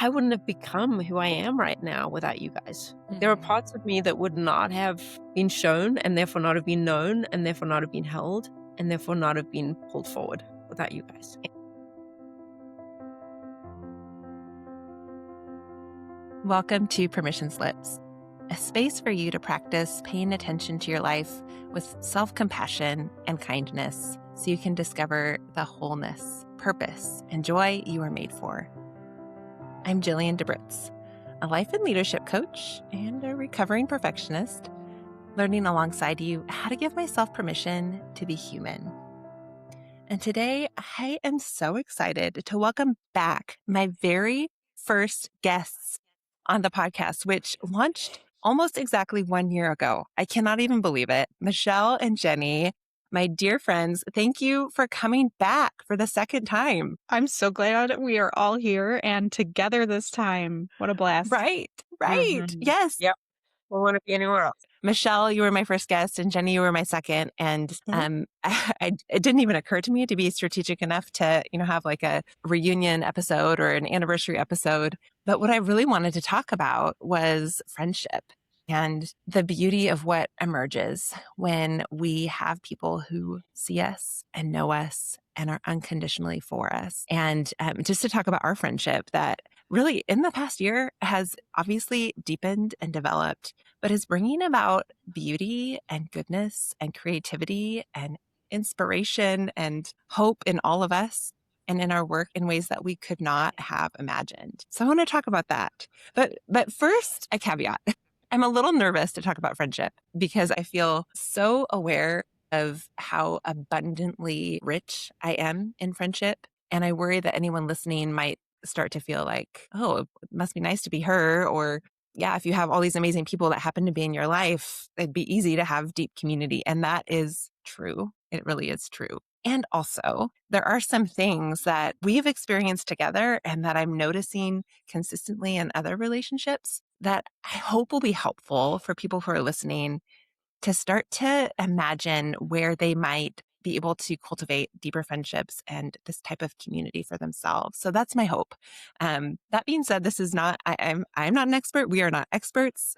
I wouldn't have become who I am right now without you guys. There are Mhm. parts of me that would not have been shown and therefore not have been known and therefore not have been held and therefore not have been pulled forward without you guys. Welcome to Permission Slips, a space for you to practice paying attention to your life with self-compassion and kindness so you can discover the wholeness, purpose, and joy you are made for. I'm Jillian DeBritz, a life and leadership coach and a recovering perfectionist, learning alongside you how to give myself permission to be human. And today, I am so excited to welcome back my very first guests on the podcast, which launched almost exactly 1 year ago. I cannot even believe it. Michélle and Jenni, my dear friends, thank you for coming back for the second time. I'm so glad we are all here and together this time. What a blast. Right, right. Mhm. Yes. Yep. Won't want to be anywhere else. Michélle, you were my first guest, and Jenni, you were my second. And it didn't even occur to me to be strategic enough to, have like a reunion episode or an anniversary episode. But what I really wanted to talk about was friendship and the beauty of what emerges when we have people who see us and know us and are unconditionally for us. And just to talk about our friendship that really in the past year has obviously deepened and developed, but is bringing about beauty and goodness and creativity and inspiration and hope in all of us and in our work in ways that we could not have imagined. So I want to talk about that. But first, a caveat. I'm a little nervous to talk about friendship because I feel so aware of how abundantly rich I am in friendship. And I worry that anyone listening might start to feel like, oh, it must be nice to be her. Or, yeah, if you have all these amazing people that happen to be in your life, it'd be easy to have deep community. And that is true. It really is true. And also, there are some things that we've experienced together and that I'm noticing consistently in other relationships that I hope will be helpful for people who are listening to start to imagine where they might be able to cultivate deeper friendships and this type of community for themselves. So that's my hope. That being said, this is not, I'm not an expert. We are not experts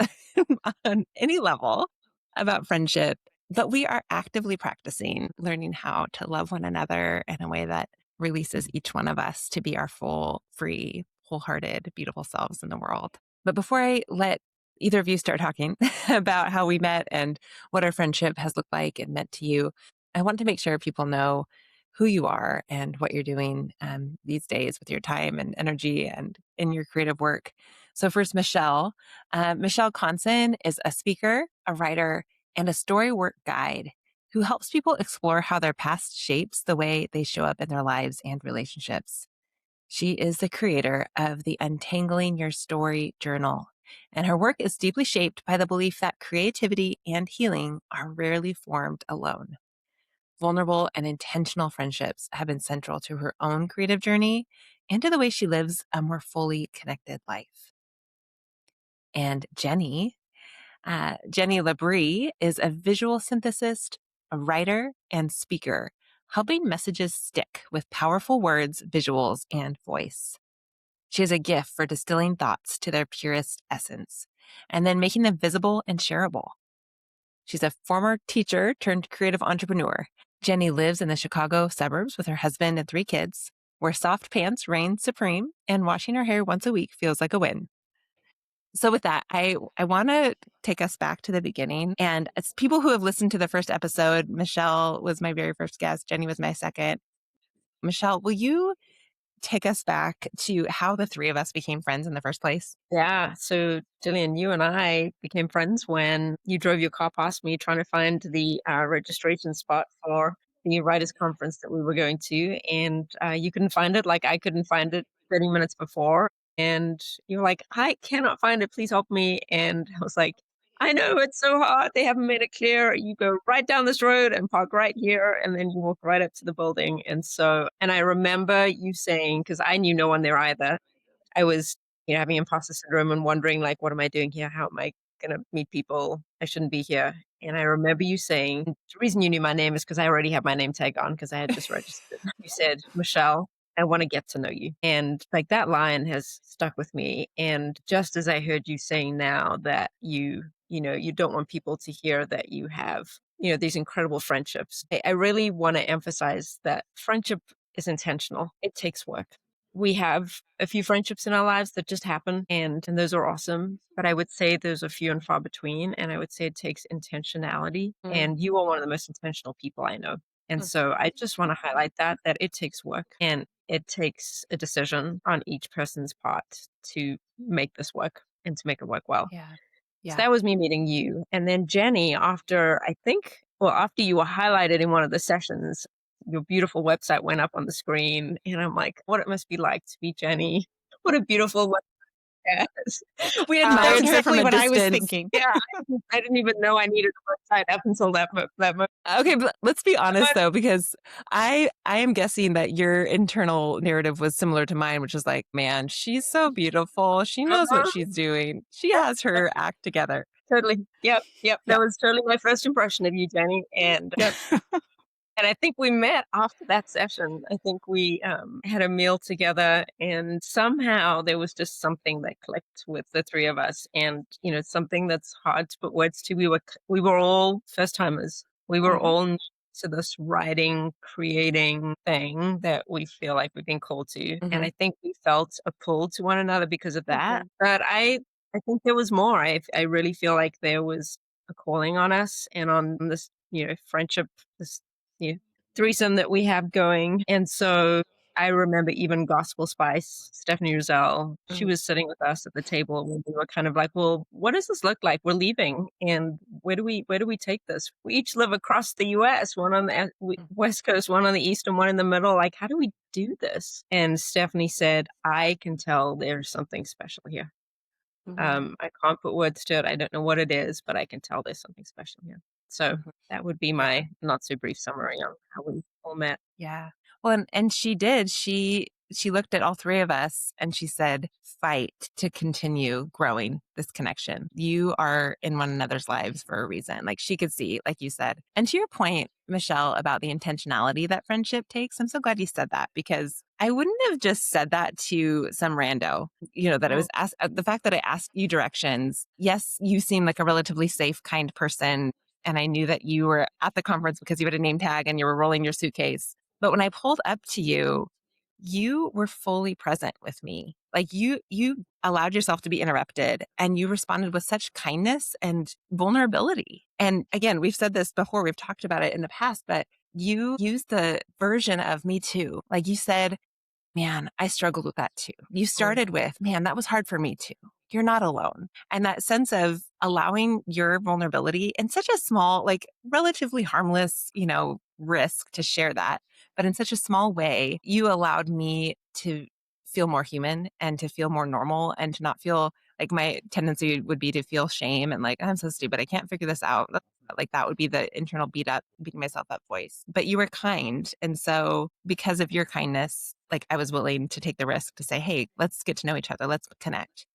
on any level about friendship, but we are actively practicing learning how to love one another in a way that releases each one of us to be our full, free, wholehearted, beautiful selves in the world. But before I let either of you start talking about how we met and what our friendship has looked like and meant to you, I want to make sure people know who you are and what you're doing these days with your time and energy and in your creative work. So first, Michélle. Michélle Konson is a speaker, a writer, and a story work guide who helps people explore how their past shapes the way they show up in their lives and relationships. She is the creator of the Untangling Your Story journal, and her work is deeply shaped by the belief that creativity and healing are rarely formed alone. Vulnerable and intentional friendships have been central to her own creative journey and to the way she lives a more fully connected life. And Jenni LaBrie is a visual synthesist, a writer, and speaker, helping messages stick with powerful words, visuals, and voice. She has a gift for distilling thoughts to their purest essence and then making them visible and shareable. She's a former teacher turned creative entrepreneur. Jenni lives in the Chicago suburbs with her husband and 3 kids, where soft pants reign supreme and washing her hair once a week feels like a win. So with that, I want to take us back to the beginning. And as people who have listened to the first episode, Michélle was my very first guest. Jenni was my second. Michélle, will you take us back to how the 3 of us became friends in the first place? Yeah. So, Jillian, you and I became friends when you drove your car past me trying to find the registration spot for the writers' conference that we were going to. And you couldn't find it, like I couldn't find it 30 minutes before. And you were like, I cannot find it. Please help me. And I was like, I know it's so hard. They haven't made it clear. You go right down this road and park right here. And then you walk right up to the building. And I remember you saying, because I knew no one there either. I was, having imposter syndrome and wondering, like, what am I doing here? How am I going to meet people? I shouldn't be here. And I remember you saying, the reason you knew my name is because I already had my name tag on because I had just registered. You said, Michélle. I want to get to know you. And like that line has stuck with me. And just as I heard you saying now that you don't want people to hear that you have, these incredible friendships. I really want to emphasize that friendship is intentional. It takes work. We have a few friendships in our lives that just happen, and those are awesome. But I would say there's a few and far between. And I would say it takes intentionality. And you are one of the most intentional people I know. And so I just want to highlight that it takes work and it takes a decision on each person's part to make this work and to make it work well. Yeah. So Yeah. that was me meeting you. And then Jenni, after you were highlighted in one of the sessions, your beautiful website went up on the screen. And I'm like, what it must be like to be Jenni. What a beautiful website. We That's admired her from exactly a what I was distance. Yeah, I didn't even know I needed a website up until that moment. Okay, but let's be honest though, because I am guessing that your internal narrative was similar to mine, which is like, man, she's so beautiful. She knows what she's doing. She has her act together. Totally. Yep. Yeah. That was totally my first impression of you, Jenni. And and I think we met after that session. I think we had a meal together, and somehow there was just something that clicked with the three of us. And something that's hard to put words to. We were all first timers. We were all new to this writing, creating thing that we feel like we've been called to. And I think we felt a pull to one another because of that. But I think there was more. I really feel like there was a calling on us and on this, friendship, this threesome that we have going. And so I remember even Gospel Spice, Stephanie Roselle, she was sitting with us at the table when we were kind of like, well, what does this look like? We're leaving. And where do we take this? We each live across the US, one on the West Coast, one on the East and one in the middle. Like, how do we do this? And Stephanie said, I can tell there's something special here. I can't put words to it. I don't know what it is, but I can tell there's something special here. So that would be my not so brief summary on how we all met. Yeah. Well, and she did. She looked at all three of us and she said, fight to continue growing this connection. You are in one another's lives for a reason. Like she could see, like you said. And to your point, Michélle, about the intentionality that friendship takes, I'm so glad you said that because I wouldn't have just said that to some rando, that I was asked, the fact that I asked you directions. Yes, you seem like a relatively safe, kind person. And I knew that you were at the conference because you had a name tag and you were rolling your suitcase. But when I pulled up to you, you were fully present with me. Like you allowed yourself to be interrupted and you responded with such kindness and vulnerability. And again, we've said this before, we've talked about it in the past, but you used the version of me too. Like you said, man, I struggled with that too. You started with, man, that was hard for me too. You're not alone. And that sense of allowing your vulnerability in such a small, like relatively harmless, risk to share that. But in such a small way, you allowed me to feel more human and to feel more normal and to not feel like my tendency would be to feel shame and like, I'm so stupid. I can't figure this out. Like that would be the internal beating myself up voice. But you were kind. And so because of your kindness, like I was willing to take the risk to say, hey, let's get to know each other. Let's connect.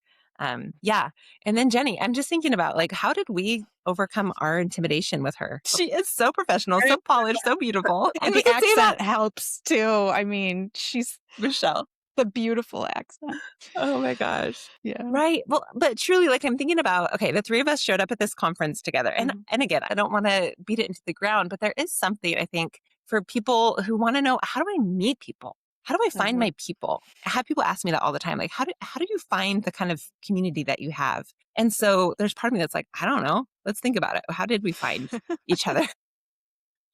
Yeah. And then Jenni, I'm just thinking about like, how did we overcome our intimidation with her? She is so professional, so polished, so beautiful. And the accent helps too. I mean, she's Michélle. The beautiful accent. Oh my gosh. Yeah. Right. Well, but truly, like I'm thinking about, okay, the three of us showed up at this conference together. And again, I don't want to beat it into the ground, but there is something I think for people who want to know, how do I meet people? How do I find my people? I have people ask me that all the time. Like, how do you find the kind of community that you have? And so there's part of me that's like, I don't know. Let's think about it. How did we find each other?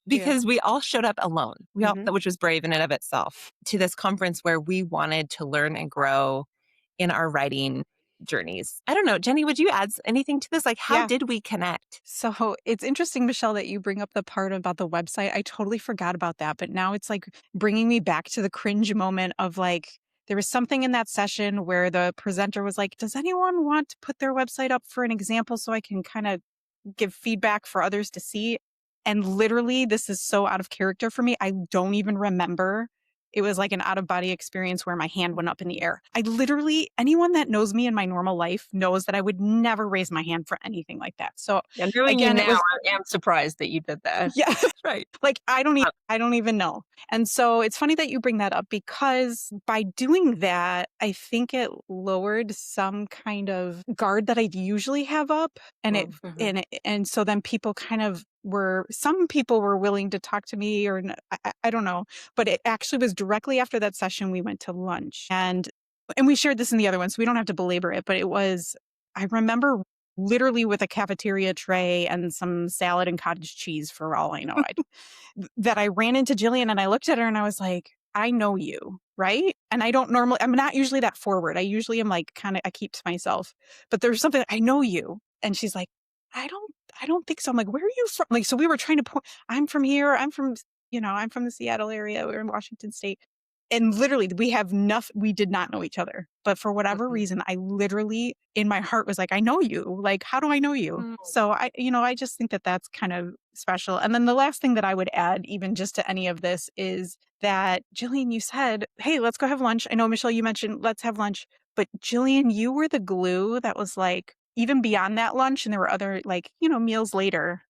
Because we all showed up alone, which was brave in and of itself, to this conference where we wanted to learn and grow in our writing journeys. I don't know, Jenni, would you add anything to this? Like, how did we connect? So it's interesting, Michélle, that you bring up the part about the website. I totally forgot about that, but now it's like bringing me back to the cringe moment of like, there was something in that session where the presenter was like, does anyone want to put their website up for an example so I can kind of give feedback for others to see? And literally, this is so out of character for me. I don't even remember It was like an out of body experience where my hand went up in the air. I literally, anyone that knows me in my normal life knows that I would never raise my hand for anything like that. So Yeah, knowing you again, it now, was, I am surprised that you did that. yeah, Right. like I don't even know. And so it's funny that you bring that up, because by doing that, I think it lowered some kind of guard that I'd usually have up. And and so then people kind of some people were willing to talk to me, or I don't know, but it actually was directly after that session we went to lunch, and we shared this in the other one, so we don't have to belabor it, but I remember literally with a cafeteria tray and some salad and cottage cheese, for all I know, that I ran into Jillian and I looked at her and I was like, I know you, right? And I'm not usually that forward. I usually am like, I keep to myself, but there's something, I know you. And she's like, I don't think so. I'm like, where are you from? Like, so we were trying to point, I'm from here. I'm from the Seattle area. We're in Washington State. And literally we did not know each other, but for whatever reason, I literally in my heart was like, I know you. Like, how do I know you? So I just think that that's kind of special. And then the last thing that I would add, even just to any of this, is that Jillian, you said, hey, let's go have lunch. I know, Michélle, you mentioned let's have lunch, but Jillian, you were the glue that was like, even beyond that lunch. And there were other meals later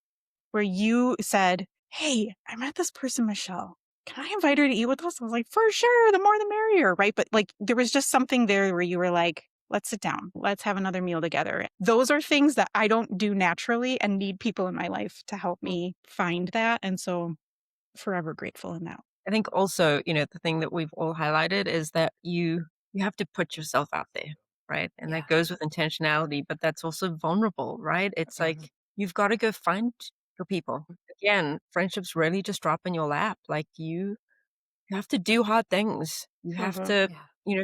where you said, hey, I met this person, Michélle. Can I invite her to eat with us? I was like, for sure, the more the merrier, right? But like, there was just something there where you were like, let's sit down, let's have another meal together. Those are things that I don't do naturally and need people in my life to help me find that. And so forever grateful in that. I think also, the thing that we've all highlighted is that you have to put yourself out there, right? And that goes with intentionality, but that's also vulnerable, right? It's like you've got to go find your people. Again, friendships really just drop in your lap. Like you have to do hard things. You have to,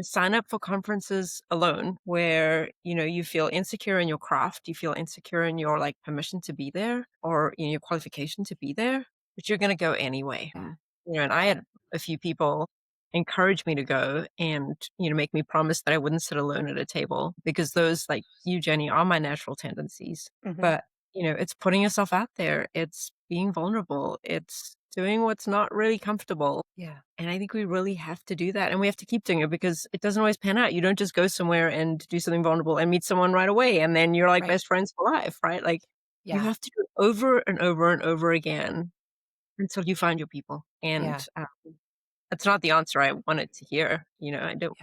sign up for conferences alone where, you feel insecure in your craft, you feel insecure in your like permission to be there or in your qualification to be there, but you're going to go anyway. And I had a few people encourage me to go and, make me promise that I wouldn't sit alone at a table because those, like you, Jenni, are my natural tendencies. But, it's putting yourself out there. It's being vulnerable. It's doing what's not really comfortable. Yeah. And I think we really have to do that. And we have to keep doing it because it doesn't always pan out. You don't just go somewhere and do something vulnerable and meet someone right away. And then you're like best friends for life, right? Like you have to do it over and over and over again until you find your people. And that's not the answer I wanted to hear. I don't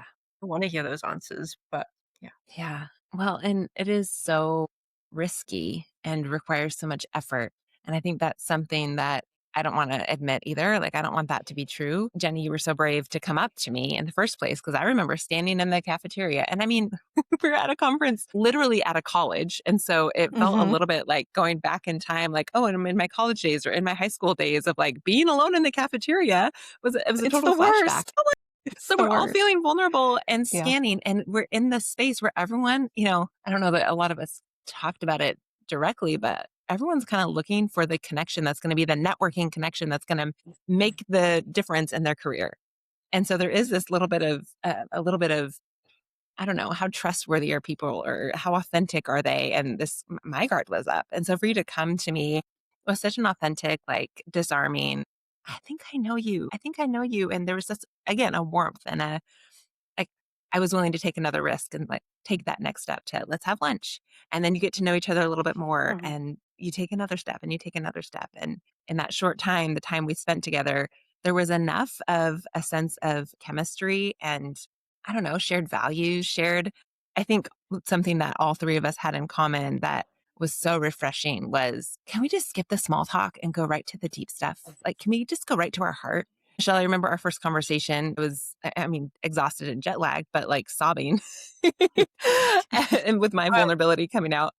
want to hear those answers, but yeah. Yeah. Well, and it is so risky and requires so much effort. And I think that's something that I don't want to admit either. Like, I don't want that to be true. Jenni, you were so brave to come up to me in the first place because I remember standing in the cafeteria. And I mean, we were at a conference literally at a college. And so it felt a little bit like going back in time, like, oh, and I'm in my college days or in my high school days of like being alone in the cafeteria. It was a total flashback. So we're all feeling vulnerable and scanning, and we're in this space where everyone, I don't know that a lot of us talked about it directly, but everyone's kind of looking for the connection that's going to be the networking connection that's going to make the difference in their career. And so there is this a little bit of, I don't know, how trustworthy are people or how authentic are they? And my guard was up. And so for you to come to me was such an authentic, like disarming, I think I know you. I think I know you. And there was this, again, a warmth and like, I was willing to take another risk and like take that next step to let's have lunch. And then you get to know each other a little bit more and you take another step and you take another step. And in that short time, the time we spent together, there was enough of a sense of chemistry and I don't know, shared values, I think something that all three of us had in common that was so refreshing was, can we just skip the small talk and go right to the deep stuff? Like, can we just go right to our heart? Michélle, I remember our first conversation was, I mean, exhausted and jet lagged, but like sobbing and with my vulnerability coming out.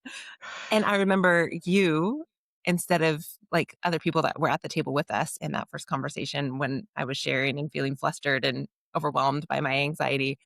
And I remember you, instead of like other people that were at the table with us in that first conversation, when I was sharing and feeling flustered and overwhelmed by my anxiety,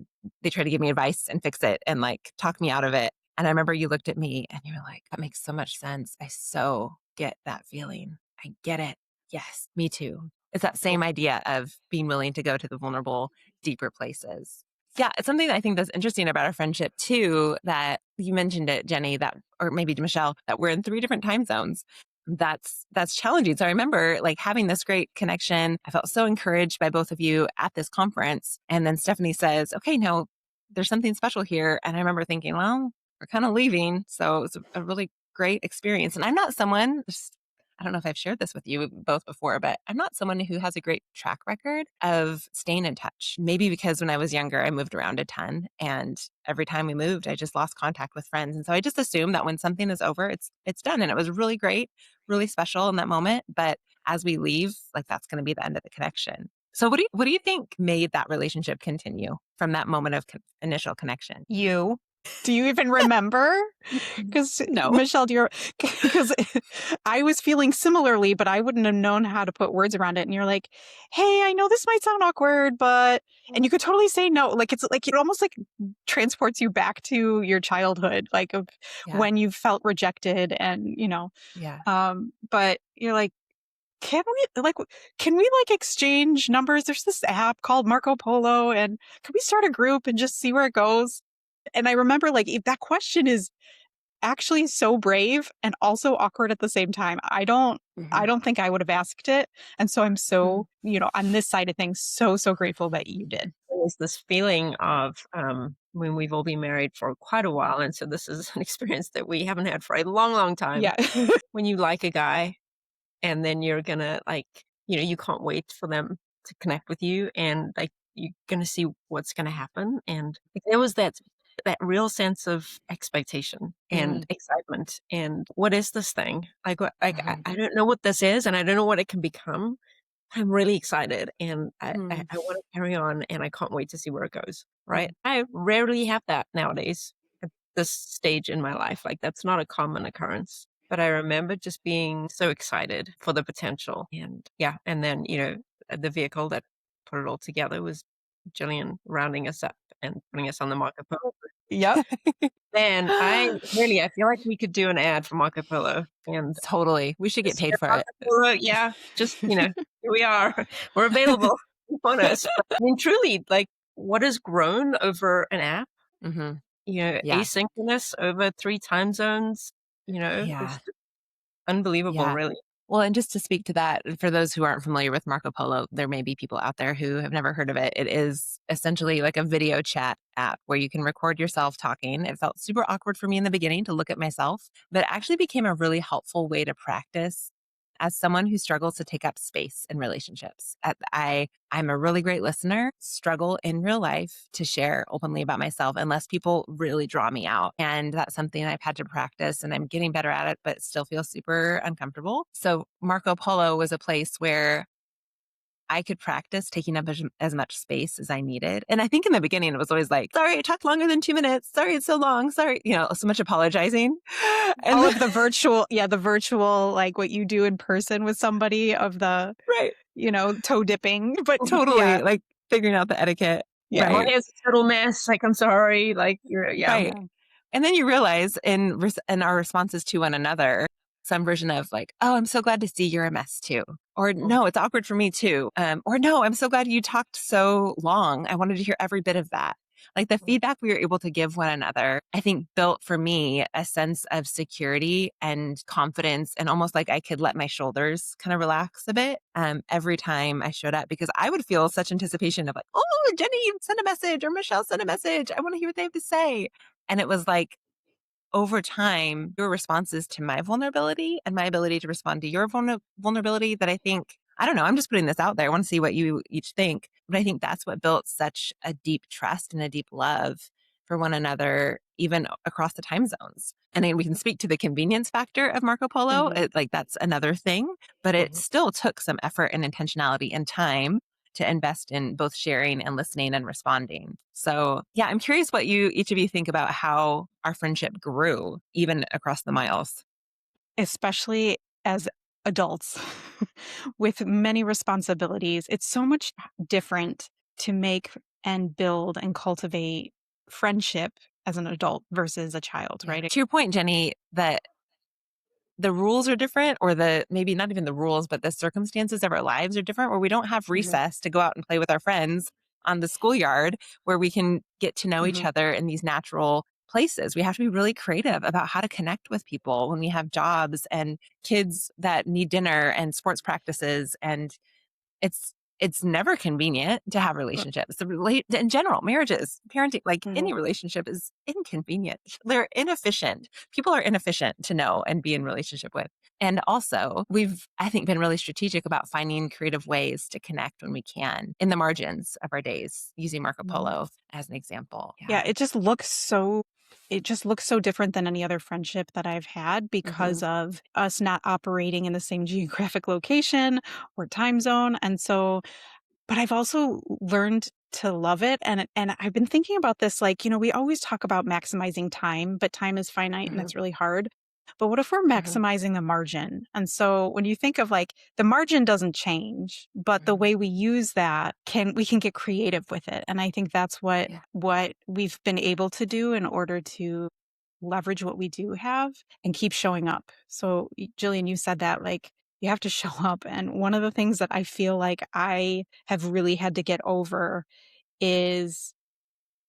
they tried to give me advice and fix it and like talk me out of it. And I remember you looked at me and you were like, that makes so much sense. I so get that feeling. I get it. Yes, me too. It's that same idea of being willing to go to the vulnerable, deeper places. Yeah, it's something that I think that's interesting about our friendship too, that you mentioned it, Jenni, or maybe Michélle, that we're in 3 different time zones. that's challenging. So I remember like having this great connection. I felt so encouraged by both of you at this conference. And then Stephanie says, okay, no, there's something special here. And I remember thinking, well, we're kind of leaving. So it was a really great experience. And I'm not someone, I don't know if I've shared this with you both before, but I'm not someone who has a great track record of staying in touch. Maybe because when I was younger, I moved around a ton. And every time we moved, I just lost contact with friends. And so I just assumed that when something is over, it's done. And it was really great, really special in that moment. But as we leave, like that's going to be the end of the connection. So what do you think made that relationship continue from that moment of initial connection? You. Do you even remember? Because No. Michélle, because I was feeling similarly, but I wouldn't have known how to put words around it. And you're like, "Hey, I know this might sound awkward, but," and you could totally say no. Like it's like it almost like transports you back to your childhood, like of when you felt rejected, and Yeah. But you're like, can we exchange numbers? There's this app called Marco Polo, and can we start a group and just see where it goes? And I remember if that question is actually so brave and also awkward at the same time. I don't think I would have asked it. And so I'm so, on this side of things, so grateful that you did. There's this feeling of when we've all been married for quite a while. And so this is an experience that we haven't had for a long, long time. Yeah. When you like a guy and then you're going to you can't wait for them to connect with you, and you're going to see what's going to happen. And there was that real sense of expectation and excitement. And what is this thing? I don't know what this is, and I don't know what it can become. I'm really excited, and I want to carry on, and I can't wait to see where it goes. Right? I rarely have that nowadays at this stage in my life. Like that's not a common occurrence. But I remember just being so excited for the potential, and then the vehicle that put it all together was Jillian rounding us up and putting us on the Marco Polo. Yep. Man, I feel like we could do an ad for Marco Polo, and Totally. We should get paid for it. Polo, yeah, just here we are. We're available. On us. But, I mean, truly, what has grown over an app? Asynchronous over 3 time zones. It's unbelievable, really. Well, and just to speak to that, for those who aren't familiar with Marco Polo, there may be people out there who have never heard of it. It is essentially like a video chat app where you can record yourself talking. It felt super awkward for me in the beginning to look at myself, but it actually became a really helpful way to practice as someone who struggles to take up space in relationships. I'm a really great listener, struggle in real life to share openly about myself unless people really draw me out. And that's something I've had to practice, and I'm getting better at it, but still feel super uncomfortable. So Marco Polo was a place where I could practice taking up as much space as I needed. And I think in the beginning, it was always like, sorry, I talked longer than 2 minutes. Sorry, it's so long. Sorry, so much apologizing. And all of the virtual, like what you do in person with somebody of the, toe dipping. But totally, like figuring out the etiquette. Yeah, my hair's a total mess. Like, I'm sorry. Like, Right. And then you realize in our responses to one another, some version of like, oh, I'm so glad to see you're a mess too. Or no, it's awkward for me too. Or no, I'm so glad you talked so long. I wanted to hear every bit of that. Like the feedback we were able to give one another, I think built for me a sense of security and confidence, and almost like I could let my shoulders kind of relax a bit every time I showed up, because I would feel such anticipation of like, oh, Jenni sent a message, or Michélle sent a message. I want to hear what they have to say. And it was like, over time, your responses to my vulnerability and my ability to respond to your vulnerability that I think, I don't know, I'm just putting this out there. I want to see what you each think. But I think that's what built such a deep trust and a deep love for one another, even across the time zones. And then we can speak to the convenience factor of Marco Polo. That's another thing, but it still took some effort and intentionality and time to invest in both sharing and listening and responding. So yeah, I'm curious what each of you think about how our friendship grew, even across the miles. Especially as adults with many responsibilities. It's so much different to make and build and cultivate friendship as an adult versus a child, right? To your point, Jenni, that the rules are different, or maybe not even the rules, but the circumstances of our lives are different, where we don't have recess to go out and play with our friends on the schoolyard, where we can get to know each other in these natural places. We have to be really creative about how to connect with people when we have jobs and kids that need dinner and sports practices. And it's never convenient to have relationships. In general, marriages, parenting, like any relationship is inconvenient. They're inefficient. People are inefficient to know and be in relationship with. And also, we've, I think, been really strategic about finding creative ways to connect when we can in the margins of our days, using Marco Polo as an example. Yeah, it just looks so different than any other friendship that I've had because of us not operating in the same geographic location or time zone. And so, but I've also learned to love it. And I've been thinking about this, like, we always talk about maximizing time, but time is finite and it's really hard. But what if we're maximizing the margin? And so when you think of like the margin doesn't change, but the way we use that we can get creative with it. And I think that's what we've been able to do in order to leverage what we do have and keep showing up. So Jillian, you said that like you have to show up. And one of the things that I feel like I have really had to get over is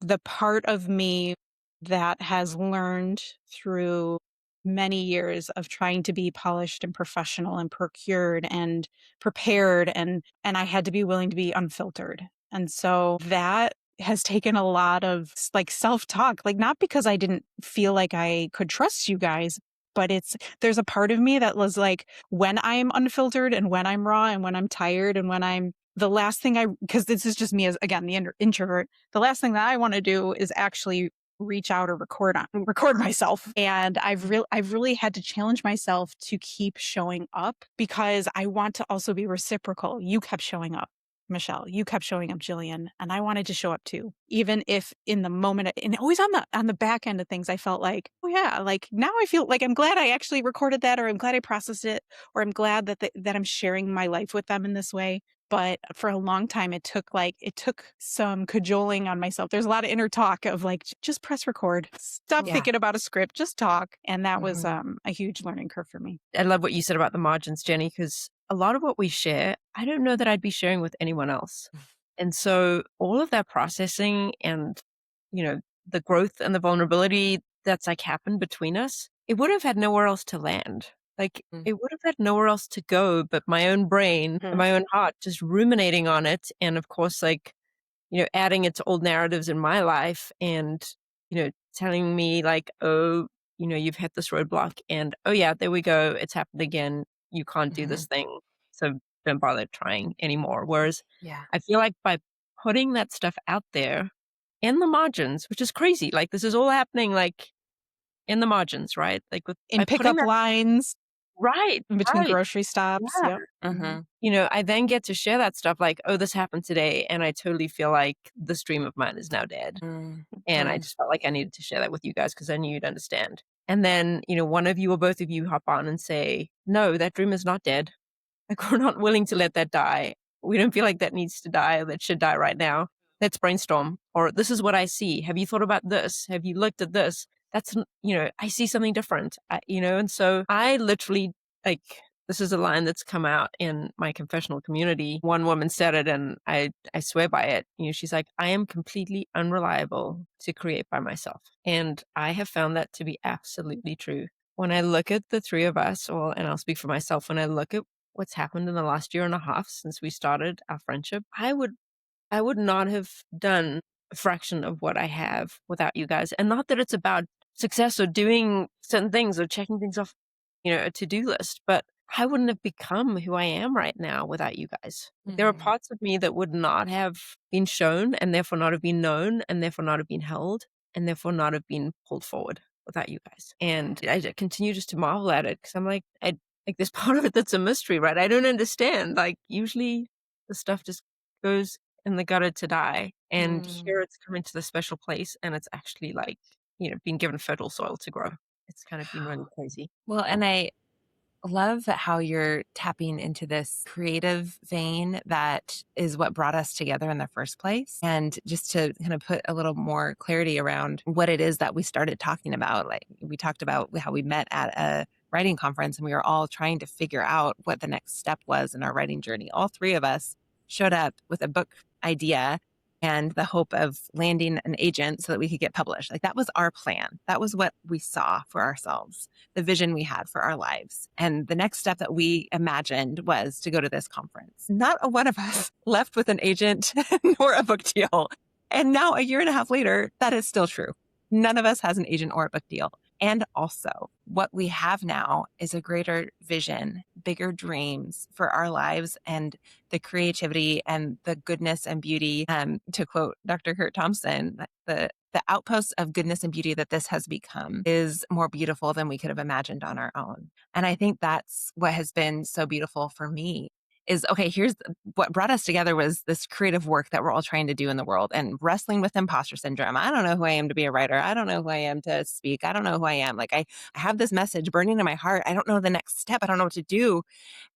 the part of me that has learned through many years of trying to be polished and professional and procured and prepared, and I had to be willing to be unfiltered. And so that has taken a lot of like self-talk, like not because I didn't feel like I could trust you guys, but there's a part of me that was like, when I'm unfiltered and when I'm raw and when I'm tired and when I'm the last thing because this is just me as, again, the introvert, the last thing that I want to do is actually reach out or record myself. And I've really had to challenge myself to keep showing up because I want to also be reciprocal. You kept showing up, Michélle. You kept showing up, Jillian, and I wanted to show up too. Even if in the moment, and always on the back end of things, I felt like, oh yeah, like now I feel like I'm glad I actually recorded that, or I'm glad I processed it, or I'm glad that I'm sharing my life with them in this way. But for a long time, it took some cajoling on myself. There's a lot of inner talk of like, just press record, stop thinking about a script, just talk. And that was a huge learning curve for me. I love what you said about the margins, Jenni, because a lot of what we share, I don't know that I'd be sharing with anyone else. And so all of that processing and, the growth and the vulnerability that's like happened between us, it would have had nowhere else to land. Like it would have had nowhere else to go but my own brain and my own heart just ruminating on it. And of course, like, adding it to old narratives in my life and, telling me like, oh, you've hit this roadblock and, oh yeah, there we go. It's happened again. You can't do this thing. So don't bother trying anymore. Whereas I feel like by putting that stuff out there in the margins, which is crazy, like this is all happening like in the margins, right? Like in pickup lines. Right. In between grocery stops. Yeah. Yep. I then get to share that stuff like, oh, this happened today. And I totally feel like this dream of mine is now dead. And I just felt like I needed to share that with you guys because I knew you'd understand. And then, one of you or both of you hop on and say, no, that dream is not dead. Like, we're not willing to let that die. We don't feel like that needs to die or that should die right now. Let's brainstorm. Or this is what I see. Have you thought about this? Have you looked at this? That's, I see something different, and so I literally, like, this is a line that's come out in my confessional community. One woman said it and I swear by it. She's like, I am completely unreliable to create by myself. And I have found that to be absolutely true. When I look at the three of us, and I'll speak for myself, when I look at what's happened in the last year and a half since we started our friendship, I would not have done a fraction of what I have without you guys. And not that it's about success or doing certain things or checking things off, a to-do list, but I wouldn't have become who I am right now without you guys. There are parts of me that would not have been shown and therefore not have been known and therefore not have been held and therefore not have been pulled forward without you guys. And I continue just to marvel at it because I'm like, there's part of it that's a mystery, right? I don't understand. Like usually the stuff just goes in the gutter to die. And here it's coming to the special place and it's actually like, being given fertile soil to grow. It's kind of been really crazy. Well, and I love how you're tapping into this creative vein that is what brought us together in the first place. And just to kind of put a little more clarity around what it is that we started talking about, like we talked about how we met at a writing conference and we were all trying to figure out what the next step was in our writing journey. All three of us showed up with a book idea and the hope of landing an agent so that we could get published. Like that was our plan. That was what we saw for ourselves, the vision we had for our lives. And the next step that we imagined was to go to this conference. Not a one of us left with an agent nor a book deal. And now a year and a half later, that is still true. None of us has an agent or a book deal. And also, what we have now is a greater vision, bigger dreams for our lives, and the creativity and the goodness and beauty. To quote Dr. Kurt Thompson, the outpost of goodness and beauty that this has become is more beautiful than we could have imagined on our own. And I think that's what has been so beautiful for me is, okay, here's what brought us together was this creative work that we're all trying to do in the world and wrestling with imposter syndrome. I don't know who I am to be a writer. I don't know who I am to speak. I don't know who I am. Like I have this message burning in my heart. I don't know the next step. I don't know what to do.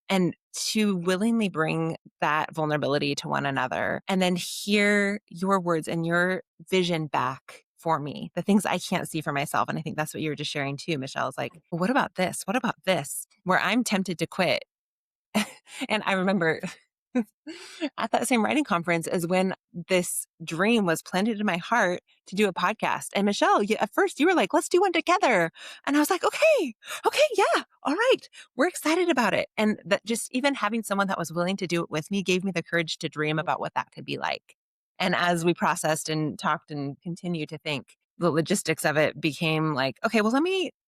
And to willingly bring that vulnerability to one another and then hear your words and your vision back for me, the things I can't see for myself. And I think that's what you were just sharing too, Michélle, is like, well, what about this? What about this? Where I'm tempted to quit. And I remember at that same writing conference is when this dream was planted in my heart to do a podcast. And Michélle, at first you were like, let's do one together. And I was like, okay, yeah, all right. We're excited about it. And that just even having someone that was willing to do it with me gave me the courage to dream about what that could be like. And as we processed and talked and continued to think, the logistics of it became like, okay, well,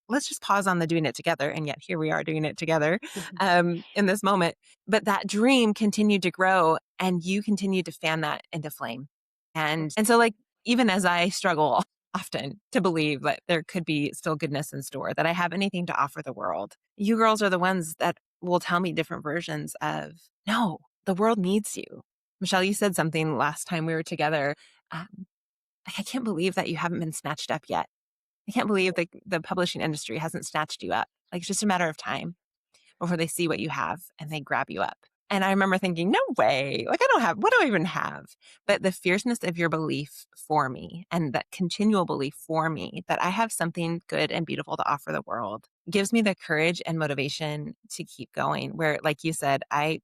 let's just pause on the doing it together. And yet here we are doing it together in this moment. But that dream continued to grow and you continued to fan that into flame. And so like, even as I struggle often to believe that there could be still goodness in store, that I have anything to offer the world, you girls are the ones that will tell me different versions of, no, the world needs you. Michélle, you said something last time we were together. I can't believe that you haven't been snatched up yet. I can't believe the publishing industry hasn't snatched you up. Like it's just a matter of time before they see what you have and they grab you up. And I remember thinking, no way, like what do I even have? But the fierceness of your belief for me and that continual belief for me that I have something good and beautiful to offer the world gives me the courage and motivation to keep going. Where, like you said, I'm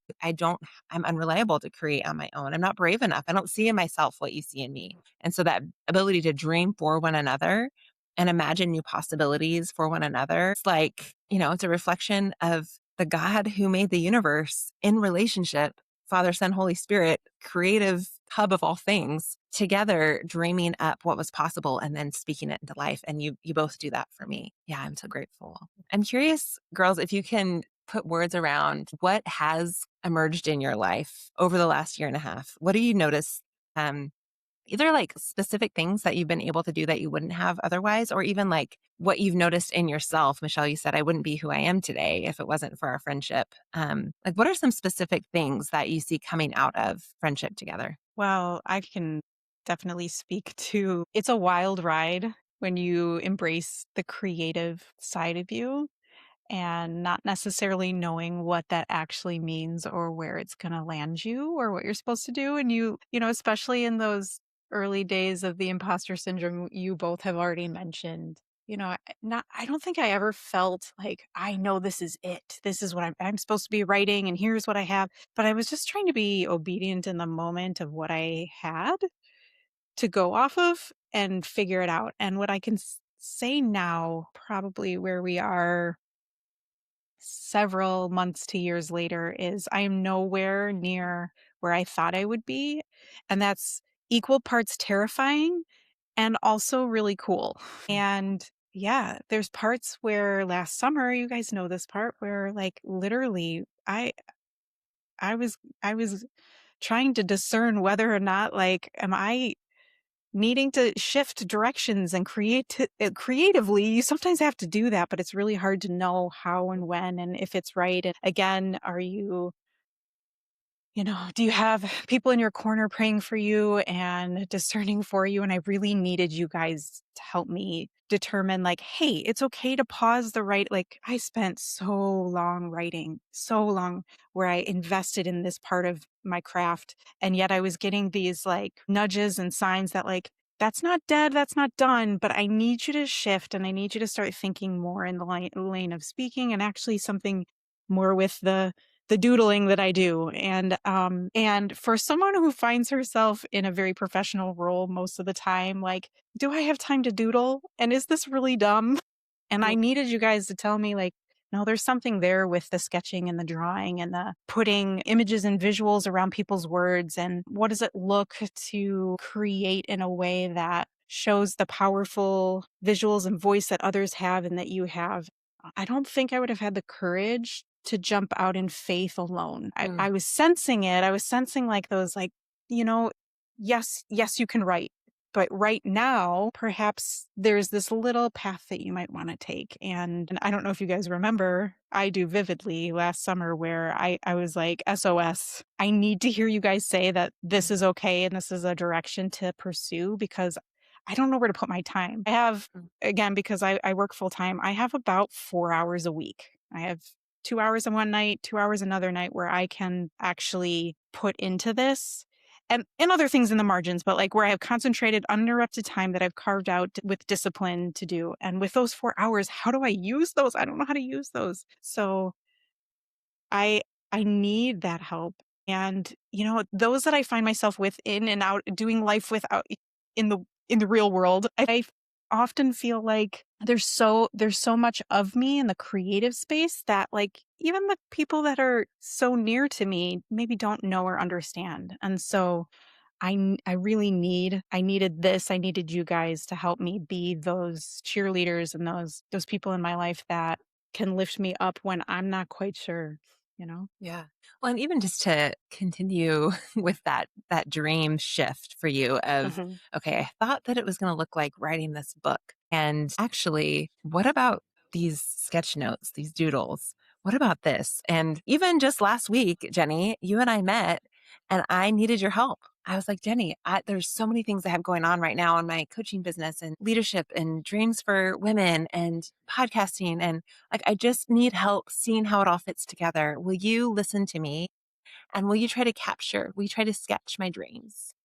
unreliable to create on my own. I'm not brave enough. I don't see in myself what you see in me. And so that ability to dream for one another and imagine new possibilities for one another, it's like, it's a reflection of the God who made the universe in relationship, Father, Son, Holy Spirit, creative hub of all things, together dreaming up what was possible and then speaking it into life. And you both do that for me. Yeah, I'm so grateful. I'm curious, girls, if you can put words around what has emerged in your life over the last year and a half. What do you notice? Either like specific things that you've been able to do that you wouldn't have otherwise, or even like what you've noticed in yourself. Michélle, you said, I wouldn't be who I am today if it wasn't for our friendship. Like what are some specific things that you see coming out of friendship together? Well, I can definitely speak to it's a wild ride when you embrace the creative side of you and not necessarily knowing what that actually means or where it's going to land you or what you're supposed to do. And especially in those early days of the imposter syndrome, you both have already mentioned. I don't think I ever felt like I know this is it. This is what I'm supposed to be writing, and here's what I have. But I was just trying to be obedient in the moment of what I had to go off of and figure it out. And what I can say now, probably where we are several months to years later, is I am nowhere near where I thought I would be. And that's equal parts terrifying and also really cool. And yeah, there's parts where last summer, you guys know this part, where like literally I was trying to discern whether or not, like, am I needing to shift directions and creatively. You sometimes have to do that, but it's really hard to know how and when and if it's right. And again, are you do you have people in your corner praying for you and discerning for you? And I really needed you guys to help me determine, like, hey, it's okay to pause the write. Like, I spent so long writing, so long, where I invested in this part of my craft. And yet I was getting these like nudges and signs that, like, that's not dead, that's not done, but I need you to shift and I need you to start thinking more in the lane of speaking and actually something more with the the doodling that I do. And for someone who finds herself in a very professional role most of the time, like, do I have time to doodle? And is this really dumb? And I needed you guys to tell me, like, no, there's something there with the sketching and the drawing and the putting images and visuals around people's words. And what does it look to create in a way that shows the powerful visuals and voice that others have and that you have? I don't think I would have had the courage to jump out in faith alone. I was sensing it. I was sensing like those, like, you know, yes, you can write. But right now, perhaps there's this little path that you might want to take. And I don't know if you guys remember, I do vividly last summer where I was like, SOS, I need to hear you guys say that this is okay and this is a direction to pursue, because I don't know where to put my time. I have, again, because I work full time, I have about 4 hours a week. I have 2 hours on one night, 2 hours another night where I can actually put into this and other things in the margins, but like where I have concentrated, uninterrupted time that I've carved out with discipline to do. And with those 4 hours, how do I use those? I don't know how to use those. So I I need that help. And those that I find myself with in and out doing life without in the real world, I often feel like there's so much of me in the creative space that, like, even the people that are so near to me maybe don't know or understand. And so I really needed this. I needed you guys to help me be those cheerleaders and those people in my life that can lift me up when I'm not quite sure. Yeah. Well, and even just to continue with that dream shift for you of, Mhm. okay, I thought that it was going to look like writing this book. And actually, what about these sketch notes, these doodles? What about this? And even just last week, Jenni, you and I met and I needed your help. I was like, Jenni, there's so many things I have going on right now in my coaching business and leadership and dreams for women and podcasting. And like, I just need help seeing how it all fits together. Will you listen to me? And will you try to sketch my dreams?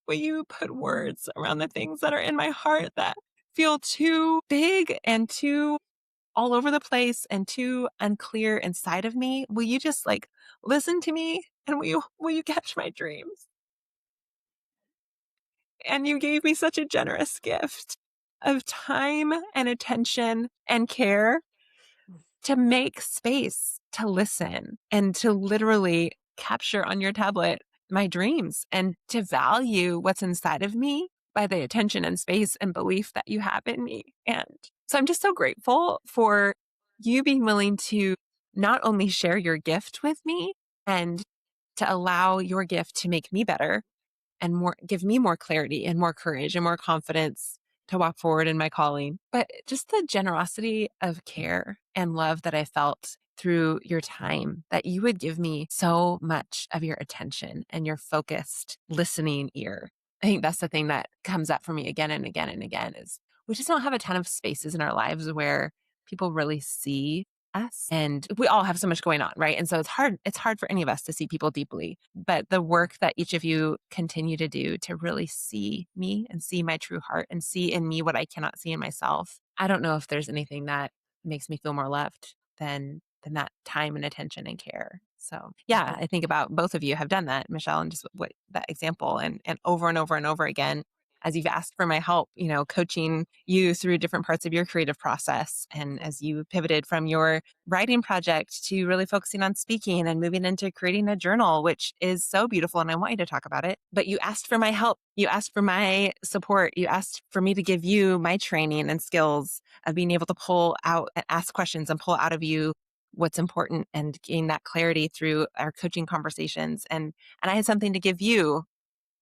Will you put words around the things that are in my heart that feel too big and too all over the place and too unclear inside of me? Will you just like listen to me and will you catch my dreams? And you gave me such a generous gift of time and attention and care to make space to listen and to literally capture on your tablet my dreams and to value what's inside of me by the attention and space and belief that you have in me. And so I'm just so grateful for you being willing to not only share your gift with me and to allow your gift to make me better and give me more clarity and more courage and more confidence to walk forward in my calling. But just the generosity of care and love that I felt through your time, that you would give me so much of your attention and your focused listening ear. I think that's the thing that comes up for me again and again and again is we just don't have a ton of spaces in our lives where people really see us, and we all have so much going on, right? And so it's hard for any of us to see people deeply, but the work that each of you continue to do to really see me and see my true heart and see in me what I cannot see in myself, I don't know if there's anything that makes me feel more loved than that time and attention and care. So yeah, I think about both of you have done that, Michélle, and just what that example and over and over and over again as you've asked for my help, coaching you through different parts of your creative process. And as you pivoted from your writing project to really focusing on speaking and moving into creating a journal, which is so beautiful. And I want you to talk about it. But you asked for my help. You asked for my support. You asked for me to give you my training and skills of being able to pull out and ask questions and pull out of you what's important and gain that clarity through our coaching conversations. And I had something to give you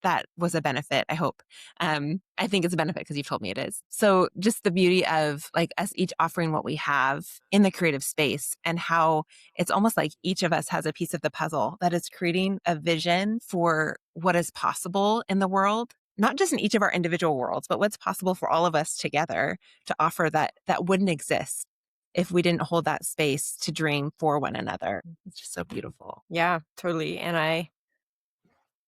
that was a benefit, I hope. I think it's a benefit because you've told me it is. So just the beauty of like us each offering what we have in the creative space and how it's almost like each of us has a piece of the puzzle that is creating a vision for what is possible in the world, not just in each of our individual worlds, but what's possible for all of us together to offer that wouldn't exist if we didn't hold that space to dream for one another. It's just so beautiful. Yeah, totally. And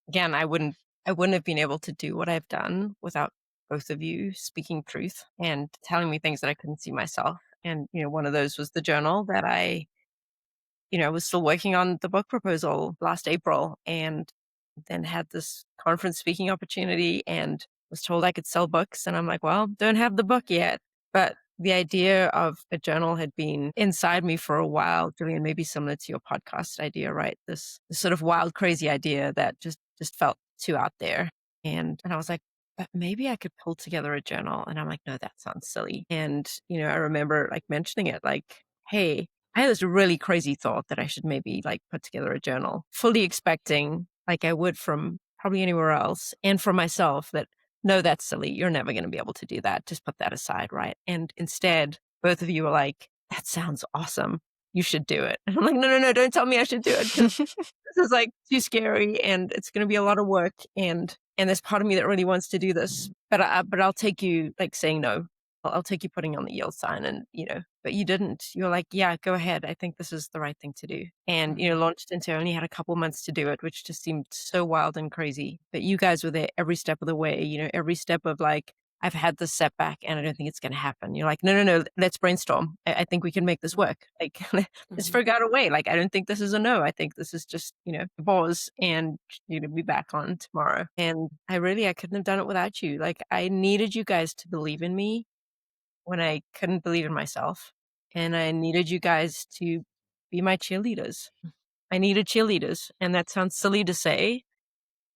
again, I wouldn't have been able to do what I've done without both of you speaking truth and telling me things that I couldn't see myself. And one of those was the journal that I I was still working on the book proposal last April, and then had this conference speaking opportunity and was told I could sell books. And I'm like, well, don't have the book yet. But the idea of a journal had been inside me for a while, Julian, maybe similar to your podcast idea, right? This sort of wild, crazy idea that just felt too out there. And I was like, but maybe I could pull together a journal. And I'm like, no, that sounds silly. And, I remember like mentioning it like, hey, I had this really crazy thought that I should maybe like put together a journal, fully expecting, like I would from probably anywhere else, and for myself, that no, that's silly. You're never going to be able to do that. Just put that aside, right? And instead, both of you were like, that sounds awesome. You should do it. And I'm like, no, no, no, don't tell me I should do it, because this is like too scary and it's going to be a lot of work. And there's part of me that really wants to do this, but I'll take you like saying no. I'll take you putting on the yield sign, and but you didn't. You're like, yeah, go ahead. I think this is the right thing to do. And launched into, only had a couple months to do it, which just seemed so wild and crazy. But you guys were there every step of the way. Every step of like, I've had this setback and I don't think it's going to happen. You're like, no, no, no, let's brainstorm. I think we can make this work. Like, let's figure out a way. Like, I don't think this is a no. I think this is just, a pause, and be back on tomorrow. And I couldn't have done it without you. Like, I needed you guys to believe in me when I couldn't believe in myself. And I needed you guys to be my cheerleaders. I needed cheerleaders. And that sounds silly to say,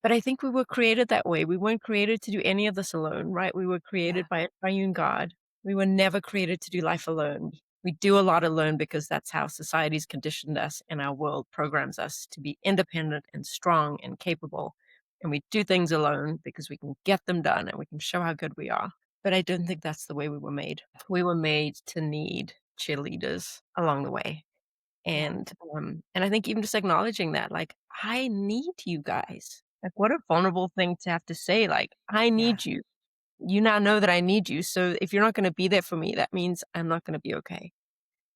but I think we were created that way. We weren't created to do any of this alone, right? We were created by a triune God. We were never created to do life alone. We do a lot alone because that's how society's conditioned us, and our world programs us to be independent and strong and capable. And we do things alone because we can get them done and we can show how good we are. But I don't think that's the way we were made. We were made to need cheerleaders along the way. And I think even just acknowledging that, like, I need you guys. Like, what a vulnerable thing to have to say. Like, I need you. You now know that I need you. So if you're not going to be there for me, that means I'm not going to be okay.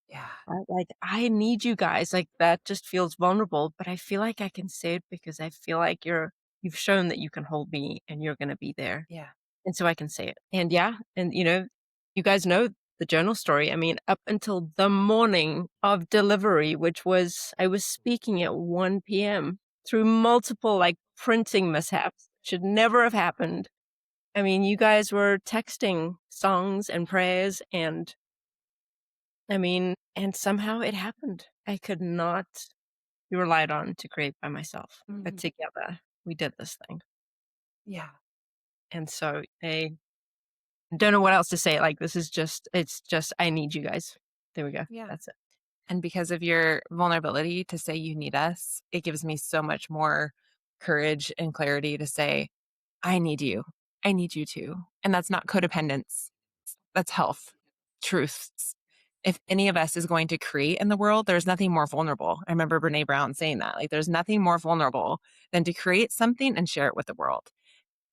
Yeah. Right? Like, I need you guys. Like, that just feels vulnerable, but I feel like I can say it because I feel like you've shown that you can hold me and you're going to be there. Yeah. And so I can say it. And you guys know the journal story. I mean, up until the morning of delivery, which was, I was speaking at 1 p.m. through multiple like printing mishaps, should never have happened. I mean, you guys were texting songs and prayers, and somehow it happened. I could not be relied on to create by myself, but together we did this thing. Yeah. And so I don't know what else to say. Like, it's just, I need you guys. There we go. Yeah. That's it. And because of your vulnerability to say you need us, it gives me so much more courage and clarity to say, I need you. I need you too. And that's not codependence. That's health, truths. If any of us is going to create in the world, there's nothing more vulnerable. I remember Brene Brown saying that. Like, there's nothing more vulnerable than to create something and share it with the world.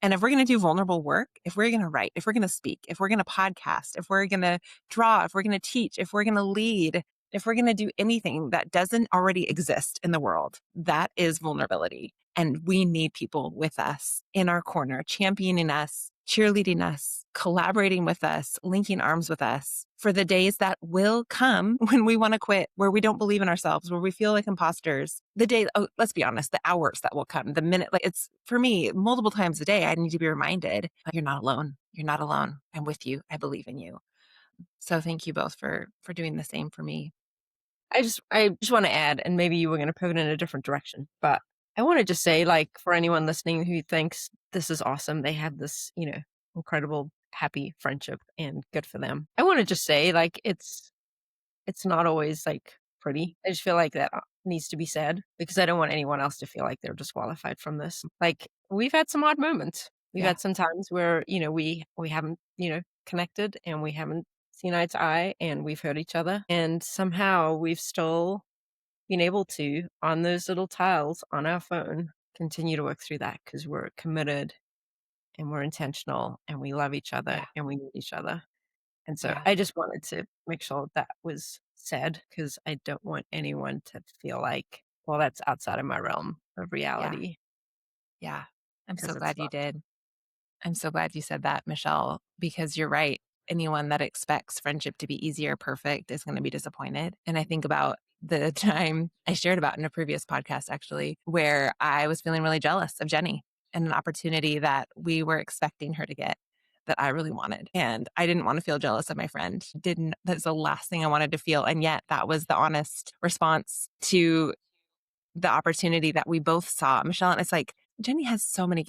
And if we're going to do vulnerable work, if we're going to write, if we're going to speak, if we're going to podcast, if we're going to draw, if we're going to teach, if we're going to lead, if we're going to do anything that doesn't already exist in the world, that is vulnerability. And we need people with us in our corner, championing us, cheerleading us, collaborating with us, linking arms with us for the days that will come when we want to quit, where we don't believe in ourselves, where we feel like imposters. Let's be honest, the hours that will come, the minute, like, it's for me, multiple times a day, I need to be reminded, you're not alone. You're not alone. I'm with you. I believe in you. So thank you both for doing the same for me. I just want to add, and maybe you were going to pivot in a different direction, but I want to just say, like, for anyone listening who thinks this is awesome, they have this, incredible, happy friendship, and good for them. I want to just say, like, it's not always like pretty. I just feel like that needs to be said, because I don't want anyone else to feel like they're disqualified from this. Like, we've had some odd moments. We've had some times where, we haven't, connected, and we haven't seen eye to eye, and we've hurt each other. And somehow we've still been able to, on those little tiles on our phone, continue to work through that, because we're committed and we're intentional and we love each other and we need each other. And so I just wanted to make sure that was said, because I don't want anyone to feel like, well, that's outside of my realm of reality. Yeah. I'm so 'Cause it's glad you not. did. I'm so glad you said that, Michélle, because you're right. Anyone that expects friendship to be easy or perfect is going to be disappointed. And I think about the time I shared about in a previous podcast, actually, where I was feeling really jealous of Jenni and an opportunity that we were expecting her to get that I really wanted. And I didn't want to feel jealous of my friend. That's the last thing I wanted to feel. And yet that was the honest response to the opportunity that we both saw. Michélle, and it's like, Jenni has so many,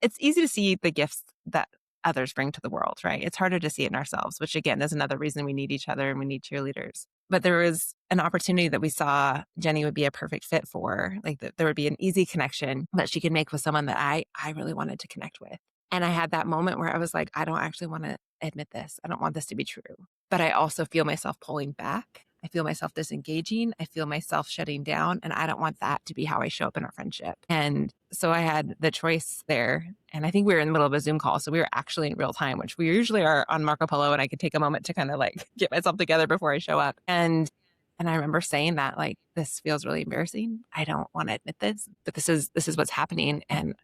it's easy to see the gifts that others bring to the world, right? It's harder to see it in ourselves, which again is another reason we need each other and we need cheerleaders. But there was an opportunity that we saw Jenni would be a perfect fit for, like that there would be an easy connection that she could make with someone that I really wanted to connect with. And I had that moment where I was like, I don't actually want to admit this. I don't want this to be true. But I also feel myself pulling back. I feel myself disengaging. I feel myself shutting down. And I don't want that to be how I show up in our friendship. And so I had the choice there. And I think we were in the middle of a Zoom call. So we were actually in real time, which we usually are on Marco Polo. And I could take a moment to kind of like get myself together before I show up. And I remember saying that, like, this feels really embarrassing. I don't want to admit this, but this is what's happening. And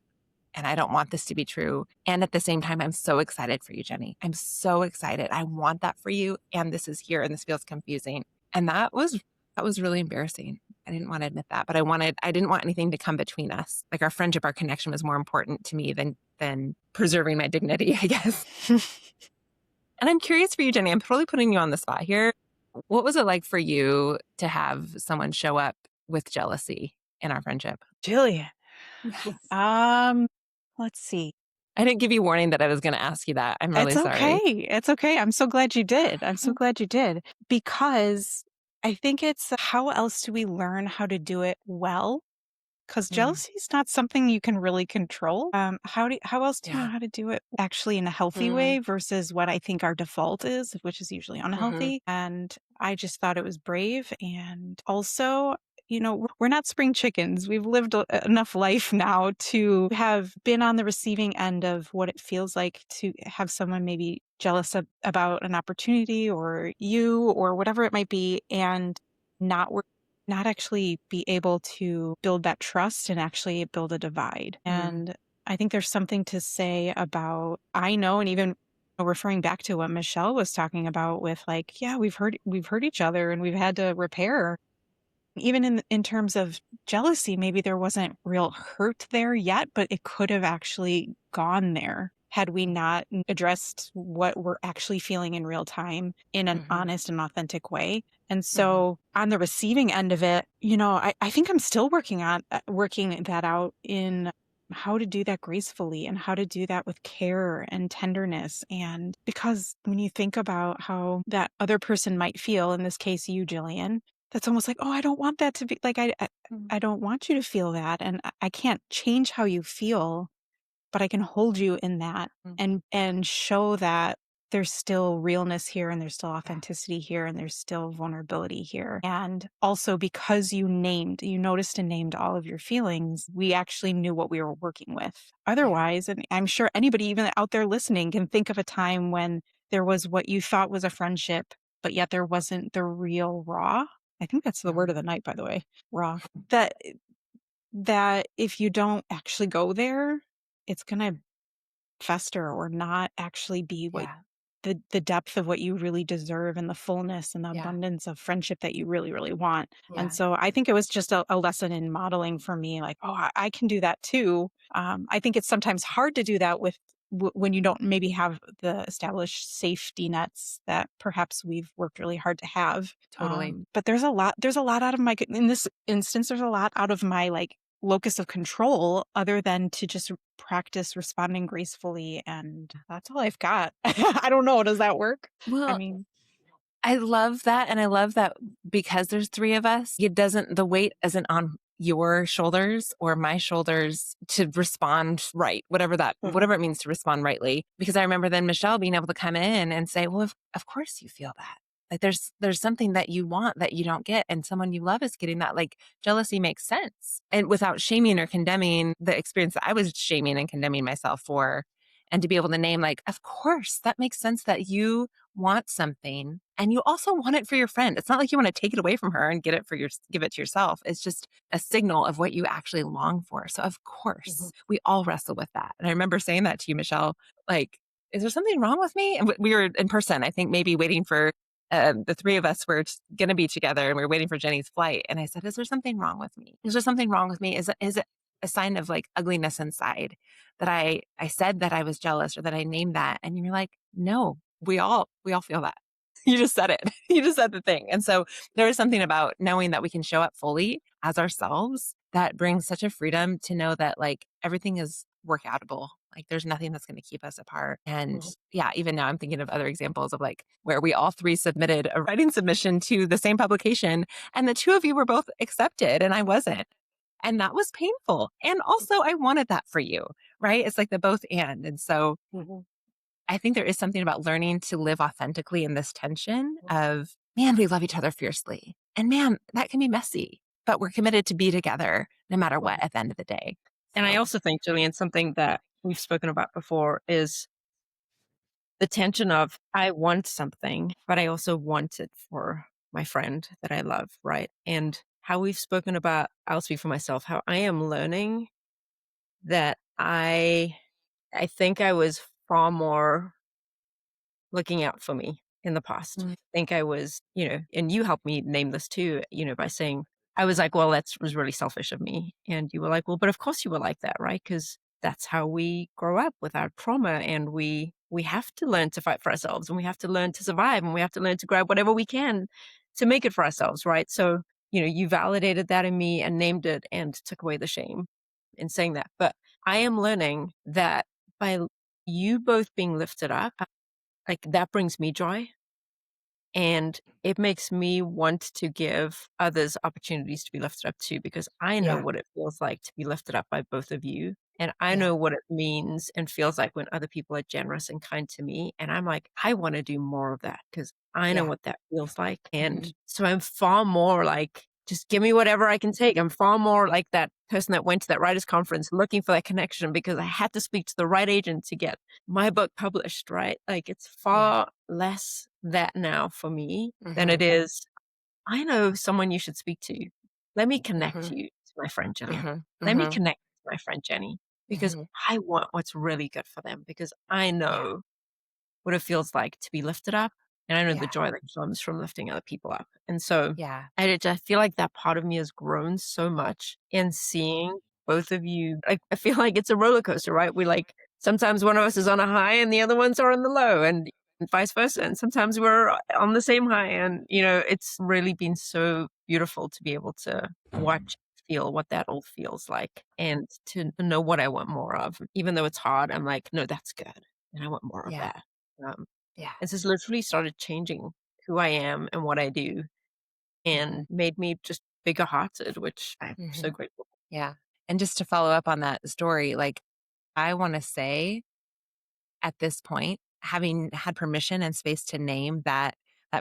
I don't want this to be true. And at the same time, I'm so excited for you, Jenni. I'm so excited. I want that for you. And this is here and this feels confusing. And that was really embarrassing. I didn't want to admit that, but I didn't want anything to come between us. Like our friendship, our connection was more important to me than preserving my dignity, I guess. And I'm curious for you, Jenni, I'm totally putting you on the spot here. What was it like for you to have someone show up with jealousy in our friendship? Jillian. Yes. Let's see. I didn't give you warning that I was going to ask you that. I'm really sorry. It's okay. I'm so glad you did. Because I think it's how else do we learn how to do it well? Because jealousy is not something you can really control. How else do you know how to do it actually in a healthy way versus what I think our default is, which is usually unhealthy. And I just thought it was brave. And also, we're not spring chickens. We've lived enough life now to have been on the receiving end of what it feels like to have someone maybe jealous about an opportunity or you or whatever it might be, and not actually be able to build that trust and actually build a divide. And I think there's something to say about, I know, and even referring back to what Michélle was talking about with like, yeah, we've hurt each other and we've had to repair. Even in terms of jealousy, maybe there wasn't real hurt there yet, but it could have actually gone there had we not addressed what we're actually feeling in real time in an honest and authentic way. And so on the receiving end of it, I think I'm still working that out in how to do that gracefully and how to do that with care and tenderness. And because when you think about how that other person might feel, in this case, you, Jillian, that's almost like, oh, I don't want that to be like, I don't want you to feel that. And I can't change how you feel, but I can hold you in that and show that there's still realness here and there's still authenticity here and there's still vulnerability here. And also because you noticed and named all of your feelings, we actually knew what we were working with. Otherwise, and I'm sure anybody even out there listening can think of a time when there was what you thought was a friendship, but yet there wasn't the real raw. I think that's the word of the night, by the way, raw. That if you don't actually go there, it's going to fester or not actually be what the depth of what you really deserve and the fullness and the abundance of friendship that you really, really want. And so I think it was just a lesson in modeling for me, like, oh, I can do that too. I think it's sometimes hard to do that with when you don't maybe have the established safety nets that perhaps we've worked really hard to have. Totally. But there's a lot out of in this instance, there's a lot out of my like locus of control other than to just practice responding gracefully. And that's all I've got. I don't know. Does that work? Well, I mean, I love that. And I love that because there's three of us, the weight isn't on your shoulders or my shoulders to respond right, whatever it means to respond rightly. Because I remember then Michélle being able to come in and say, well, of course you feel that. Like there's something that you want that you don't get, and someone you love is getting that. Like jealousy makes sense, and without shaming or condemning the experience that I was shaming and condemning myself for, and to be able to name, like, of course that makes sense that you want something, and you also want it for your friend. It's not like you want to take it away from her and give it to yourself. It's just a signal of what you actually long for. So of course we all wrestle with that. And I remember saying that to you, Michélle, like, is there something wrong with me? And we were in person, I think maybe waiting for the three of us were going to be together and we were waiting for Jenni's flight. And I said, is there something wrong with me? Is there something wrong with me? Is it a sign of like ugliness inside that I said that I was jealous or that I named that? And you're like, no, we all feel that. You just said it. You just said the thing. And so there is something about knowing that we can show up fully as ourselves that brings such a freedom to know that like everything is workoutable. Like there's nothing that's going to keep us apart. And yeah, even now I'm thinking of other examples of like where we all three submitted a writing submission to the same publication and the two of you were both accepted and I wasn't. And that was painful. And also I wanted that for you, right? It's like the both and so I think there is something about learning to live authentically in this tension of, man, we love each other fiercely. And man, that can be messy, but we're committed to be together no matter what at the end of the day. And I also think, Jillian, something that we've spoken about before is the tension of I want something, but I also want it for my friend that I love, right? And how we've spoken about, I'll speak for myself, how I am learning that I think I was far more looking out for me in the past. I think I was, and you helped me name this too, by saying, I was like, well, that was really selfish of me. And you were like, well, but of course you were like that, right? Because that's how we grow up with our trauma. And we have to learn to fight for ourselves and we have to learn to survive and we have to learn to grab whatever we can to make it for ourselves, right? So, you validated that in me and named it and took away the shame in saying that. But I am learning that by you both being lifted up, like that brings me joy. And it makes me want to give others opportunities to be lifted up too, because I know what it feels like to be lifted up by both of you. And I know what it means and feels like when other people are generous and kind to me. And I'm like, I want to do more of that because I know what that feels like. And so I'm far more like, just give me whatever I can take. I'm far more like that person that went to that writers conference looking for that connection because I had to speak to the right agent to get my book published, right? Like it's far less that now for me than it is, I know someone you should speak to. Let me connect you to my friend Jillian. Let me connect to my friend Jenni because I want what's really good for them because I know what it feels like to be lifted up. And I know the joy that comes from lifting other people up. And so I feel like that part of me has grown so much in seeing both of you. Like, I feel like it's a roller coaster, right? We like, sometimes one of us is on a high and the other ones are on the low and vice versa. And sometimes we're on the same high. And, it's really been so beautiful to be able to watch, feel what that all feels like and to know what I want more of. Even though it's hard, I'm like, no, that's good. And I want more of that. It's just literally started changing who I am and what I do and made me just bigger hearted, which I'm so grateful for. Yeah. And just to follow up on that story, like I want to say at this point, having had permission and space to name that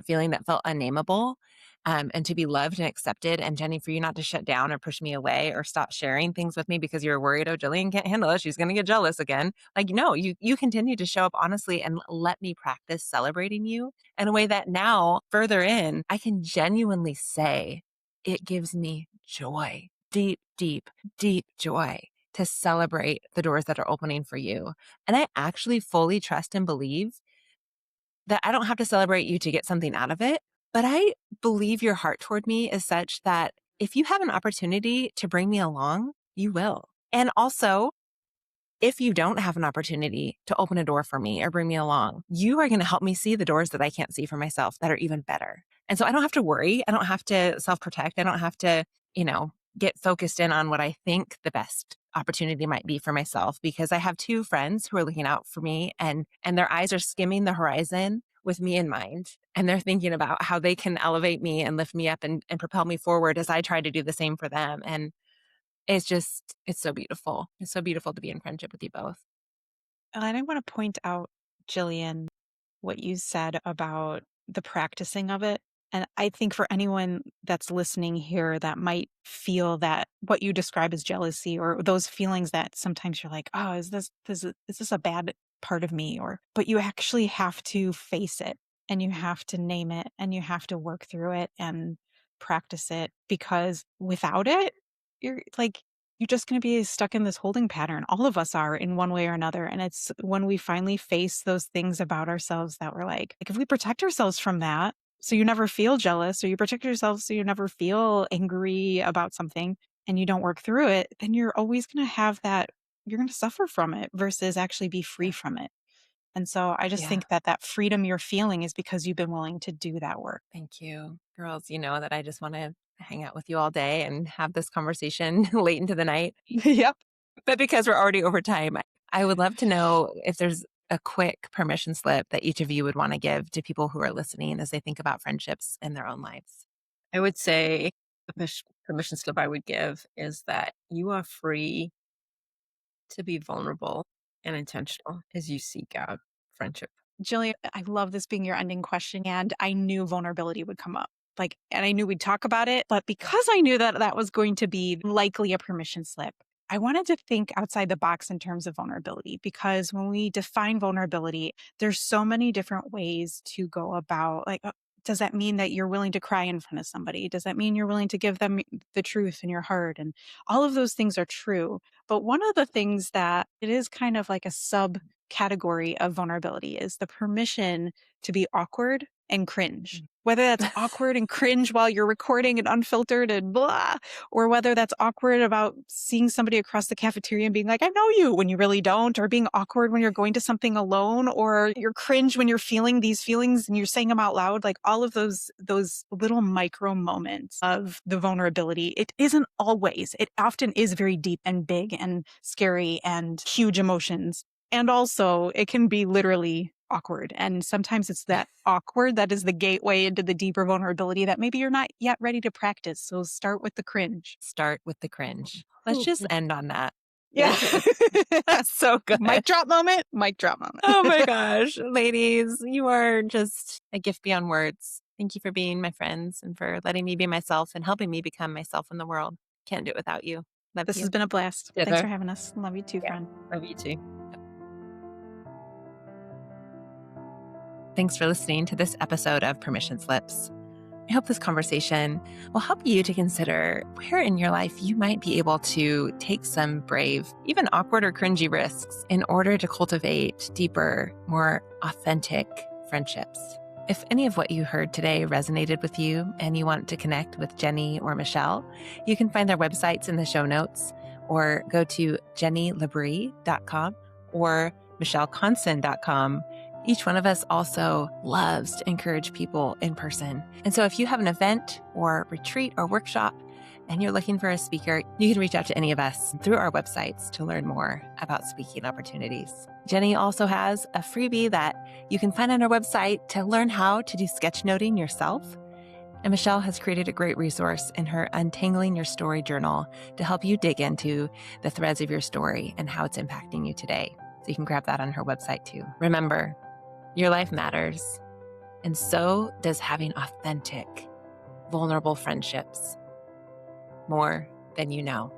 feeling that felt unnameable, and to be loved and accepted. And Jenni, for you not to shut down or push me away or stop sharing things with me because you're worried, oh, Jillian can't handle it. She's going to get jealous again. Like, no, you continue to show up honestly and let me practice celebrating you in a way that now further in, I can genuinely say it gives me joy, deep, deep, deep joy to celebrate the doors that are opening for you. And I actually fully trust and believe that I don't have to celebrate you to get something out of it, but I believe your heart toward me is such that if you have an opportunity to bring me along, you will. And also, if you don't have an opportunity to open a door for me or bring me along, you are going to help me see the doors that I can't see for myself that are even better. And so I don't have to worry. I don't have to self-protect. I don't have to, get focused in on what I think the best opportunity might be for myself because I have two friends who are looking out for me and their eyes are skimming the horizon with me in mind. And they're thinking about how they can elevate me and lift me up and propel me forward as I try to do the same for them. And it's so beautiful. It's so beautiful to be in friendship with you both. And I want to point out, Jillian, what you said about the practicing of it. And I think for anyone that's listening here that might feel that what you describe as jealousy or those feelings that sometimes you're like, oh, is this a bad part of me? But you actually have to face it and you have to name it and you have to work through it and practice it because without it, you're just going to be stuck in this holding pattern. All of us are in one way or another. And it's when we finally face those things about ourselves that we're like if we protect ourselves from that, so you never feel jealous, or you protect yourself so you never feel angry about something, and you don't work through it, then you're always going to have that, you're going to suffer from it versus actually be free from it. And so I just Yeah. think that freedom you're feeling is because you've been willing to do that work. Thank you. Girls, you know that I just want to hang out with you all day and have this conversation late into the night. Yep. But because we're already over time, I would love to know if there's a quick permission slip that each of you would want to give to people who are listening as they think about friendships in their own lives. I would say the permission slip I would give is that you are free to be vulnerable and intentional as you seek out friendship. Jillian, I love this being your ending question. And I knew vulnerability would come up. And I knew we'd talk about it, but because I knew that that was going to be likely a permission slip, I wanted to think outside the box in terms of vulnerability, because when we define vulnerability, there's so many different ways to go about, does that mean that you're willing to cry in front of somebody? Does that mean you're willing to give them the truth in your heart? And all of those things are true. But one of the things that it is kind of like a subcategory of vulnerability is the permission to be awkward and cringe. Whether that's awkward and cringe while you're recording and unfiltered and blah, or whether that's awkward about seeing somebody across the cafeteria and being like, I know you, when you really don't, or being awkward when you're going to something alone, or you're cringe when you're feeling these feelings and you're saying them out loud. Like all of those little micro moments of the vulnerability. It isn't always, it often is very deep and big and scary and huge emotions. And also it can be literally awkward. And sometimes it's that awkward that is the gateway into the deeper vulnerability that maybe you're not yet ready to practice. So start with the cringe. Start with the cringe. Let's just end on that. Yeah. That's so good. Mic drop moment. Mic drop moment. Oh my gosh. Ladies, you are just a gift beyond words. Thank you for being my friends and for letting me be myself and helping me become myself in the world. Can't do it without you. Love This you. has been a blast. Yeah, Thanks though. for having us. Love you too, Yeah. friend. Love you too. Thanks for listening to this episode of Permission Slips. I hope this conversation will help you to consider where in your life you might be able to take some brave, even awkward or cringy risks in order to cultivate deeper, more authentic friendships. If any of what you heard today resonated with you and you want to connect with Jenni or Michélle, you can find their websites in the show notes or go to jennilabrie.com or michellekonson.com. Each one of us also loves to encourage people in person. And so if you have an event or retreat or workshop and you're looking for a speaker, you can reach out to any of us through our websites to learn more about speaking opportunities. Jenni also has a freebie that you can find on our website to learn how to do sketchnoting yourself. And Michélle has created a great resource in her Untangling Your Story journal to help you dig into the threads of your story and how it's impacting you today. So you can grab that on her website too. Remember, your life matters, and so does having authentic, vulnerable friendships more than you know.